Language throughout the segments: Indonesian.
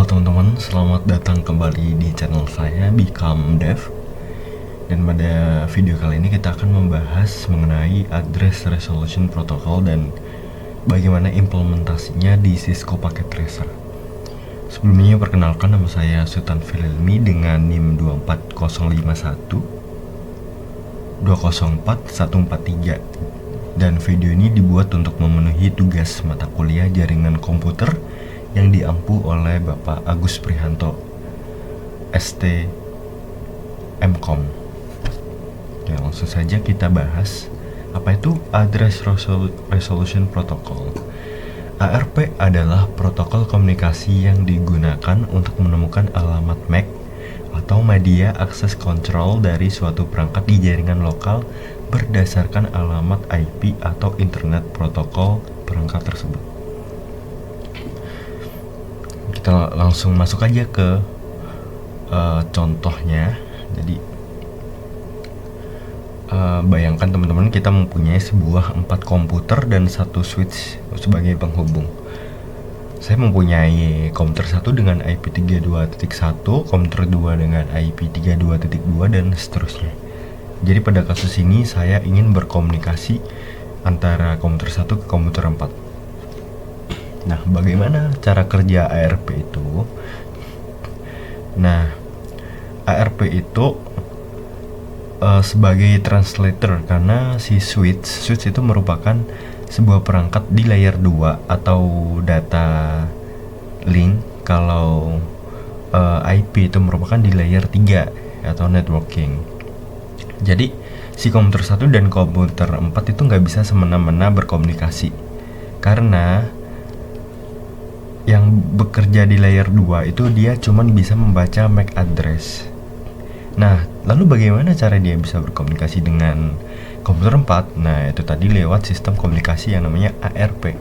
Halo teman-teman, selamat datang kembali di channel saya Become Dev. Dan pada video kali ini kita akan membahas mengenai Address Resolution Protocol dan bagaimana implementasinya di Cisco Packet Tracer. Sebelumnya perkenalkan, nama saya Sultan Fililmi dengan NIM 24051 204143. Dan video ini dibuat untuk memenuhi tugas mata kuliah jaringan komputer yang diampu oleh Bapak Agus Prihanto, ST MCom. Ya, langsung saja kita bahas apa itu Address Resolution Protocol. ARP adalah protokol komunikasi yang digunakan untuk menemukan alamat MAC atau Media Access Control dari suatu perangkat di jaringan lokal berdasarkan alamat IP atau Internet Protokol perangkat tersebut. Kita langsung masuk aja ke contohnya. Jadi bayangkan teman-teman, kita mempunyai sebuah 4 komputer dan 1 switch sebagai penghubung. Saya mempunyai komputer 1 dengan IP 32.1, komputer 2 dengan IP 32.2 dan seterusnya. Jadi pada kasus ini saya ingin berkomunikasi antara komputer 1 ke komputer 4. Nah, bagaimana cara kerja ARP itu? Nah, ARP itu sebagai translator, karena si switch itu merupakan sebuah perangkat di layer 2 atau data link, kalau IP itu merupakan di layer 3 atau networking. Jadi si komputer 1 dan komputer 4 itu nggak bisa semena-mena berkomunikasi, karena yang bekerja di layer 2 itu dia cuman bisa membaca MAC address. Nah, lalu bagaimana cara dia bisa berkomunikasi dengan komputer 4? Nah, itu tadi lewat sistem komunikasi yang namanya ARP.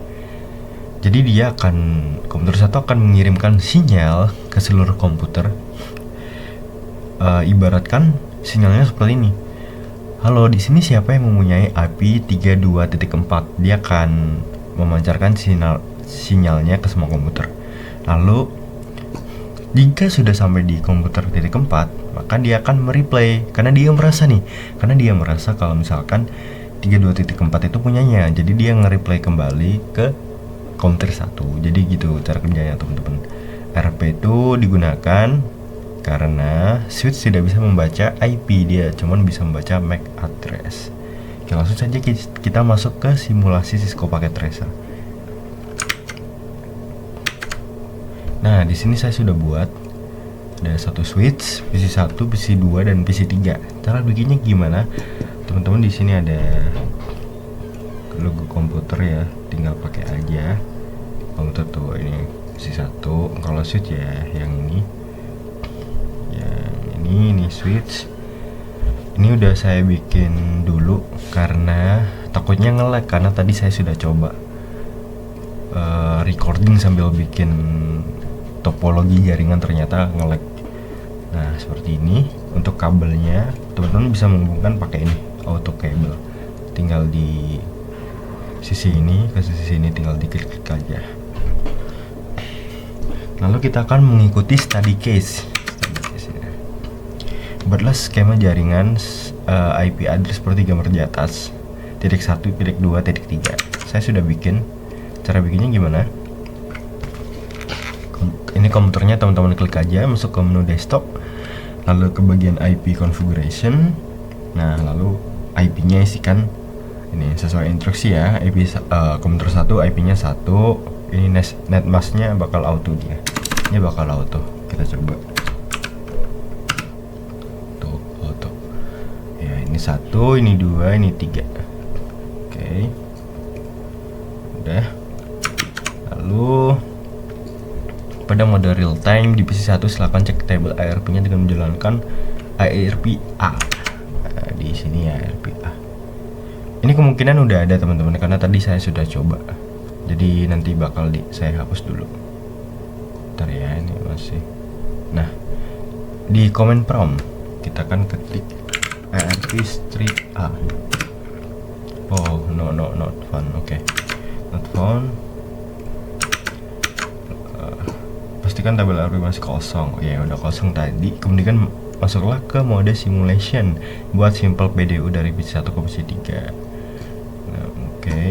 Jadi komputer 1 akan mengirimkan sinyal ke seluruh komputer. Ibaratkan sinyalnya seperti ini. Halo, di sini siapa yang mempunyai IP 32.4? Dia akan memancarkan sinyalnya ke semua komputer. Lalu jika sudah sampai di komputer titik 4, maka dia akan mereplay, karena dia merasa kalau misalkan 32.4 itu punyanya. Jadi dia nge-replay kembali ke komputer 1. Jadi gitu cara kerjanya teman-teman. ARP itu digunakan karena switch tidak bisa membaca IP, dia cuman bisa membaca MAC address. Oke, langsung saja kita masuk ke simulasi Cisco Packet Tracer. Nah, di sini saya sudah buat ada 1 switch, PC1, PC2 dan PC3. Cara bikinnya gimana? Teman-teman, di sini ada logo komputer ya, tinggal pakai aja. Komputer tuh ini PC1, kalau switch ya yang ini. Ini switch. Ini udah saya bikin dulu karena takutnya nge-lag, karena tadi saya sudah coba recording sambil bikin topologi jaringan, ternyata nge-lag. Nah, seperti ini. Untuk kabelnya teman-teman bisa menghubungkan pakai ini, auto cable. Tinggal di sisi ini ke sisi ini, tinggal diklik aja. Lalu kita akan mengikuti study case. Buatlah skema jaringan IP address seperti gambar di atas. Titik 1, titik 2, titik 3. Saya sudah bikin. Cara bikinnya gimana? Ini komputernya, teman-teman klik aja, masuk ke menu desktop, lalu ke bagian IP configuration. Nah, lalu IP-nya isikan ini sesuai instruksi ya. IP komputer 1 IP-nya 1. Ini netmask-nya bakal auto dia. Ini bakal auto. Kita coba. Tuh, auto. Ya, ini 1, ini 2, ini 3. Oke. Udah. Lalu pada mode real time di PC1 silakan cek table ARP-nya dengan menjalankan ARP A. Nah, di sini ARP A. Ini kemungkinan udah ada teman-teman, karena tadi saya sudah coba. Jadi nanti bakal saya hapus dulu. Bentar ya, ini masih. Nah, di command prompt kita akan ketik ARP strip A. Oh, not found. Oke. Not found. pastikan tabel ARP masih kosong. Ya udah kosong tadi. Kemudian masuklah ke mode simulation buat simple PDU dari PC 1 ke PC 3. Nah, oke.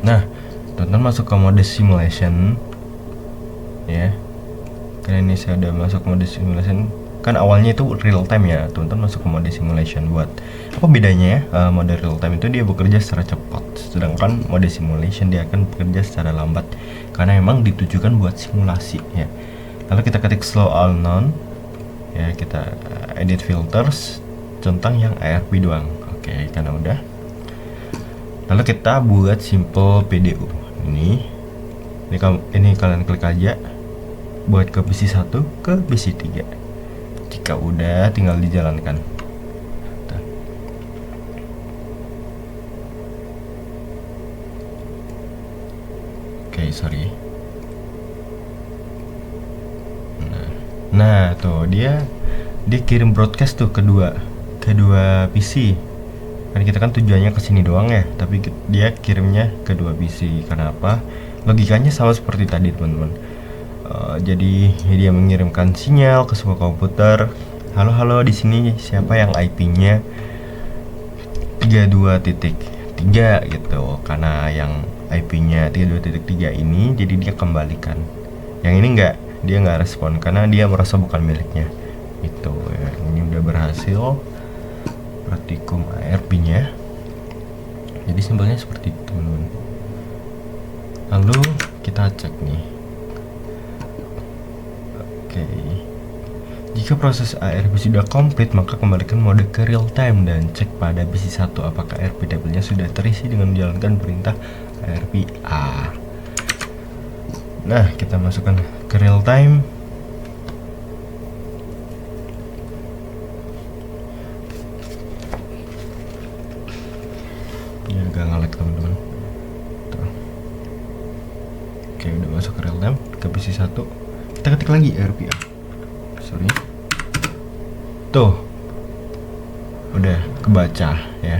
Nah, teman-teman masuk ke mode simulation ya. Karena ini saya udah masuk mode simulation, kan awalnya itu real time ya, teman-teman masuk ke mode simulation. Buat apa bedanya ya? Mode real time itu dia bekerja secara cepat, sedangkan mode simulation dia akan bekerja secara lambat karena memang ditujukan buat simulasi ya. Lalu kita ketik slow all none ya, kita edit filters tentang yang ARP doang. Oke, karena udah. Lalu kita buat simple PDU. Ini kalian klik aja buat ke PC 1 ke PC 3. Jika udah tinggal dijalankan. Oke, sorry. Nah, tuh dia kirim broadcast tuh kedua PC. Kan kita kan tujuannya ke sini doang ya, tapi dia kirimnya ke dua PC. Karena apa? Logikanya sama seperti tadi, teman-teman. Jadi dia mengirimkan sinyal ke sebuah komputer. Halo, di sini siapa yang IP-nya 32.3 gitu. Karena yang IP-nya 32.3 ini jadi dia kembalikan. Yang ini enggak, dia nggak respon karena dia merasa bukan miliknya. Itu ya. Ini udah berhasil praktikum ARP-nya. Jadi simpelnya seperti itu, teman-teman. Lalu kita cek nih. Oke. Jika proses ARP sudah komplit, maka kembalikan mode ke real time dan cek pada PC 1 apakah ARP tabelnya sudah terisi dengan menjalankan perintah ARP A. Nah, kita masukkan ke real time. Ya agak ngelag, teman-teman. Oke, udah masuk ke real time ke PC 1. Kita ketik lagi ARP A. Sorry. Tuh. Udah kebaca ya.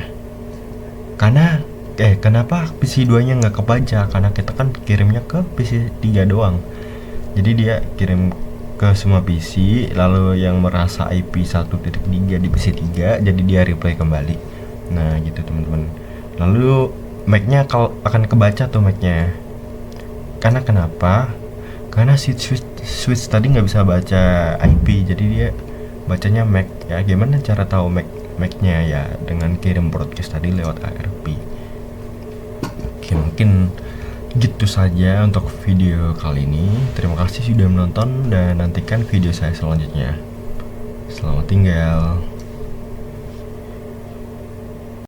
Kenapa PC 2 nya nggak kebaca? Karena kita kan kirimnya ke PC 3 doang. Jadi dia kirim ke semua PC, lalu yang merasa IP 1.3 di PC 3, jadi dia replay kembali. Nah gitu, teman-teman. Lalu MAC-nya akan kebaca tuh MAC-nya. Karena kenapa? Karena si switch tadi nggak bisa baca IP, jadi dia bacanya MAC ya. Gimana cara tahu MAC-nya ya? Dengan kirim broadcast tadi lewat ARP. Oke, mungkin gitu saja untuk video kali ini. Terima kasih sudah menonton dan nantikan video saya selanjutnya. Selamat tinggal.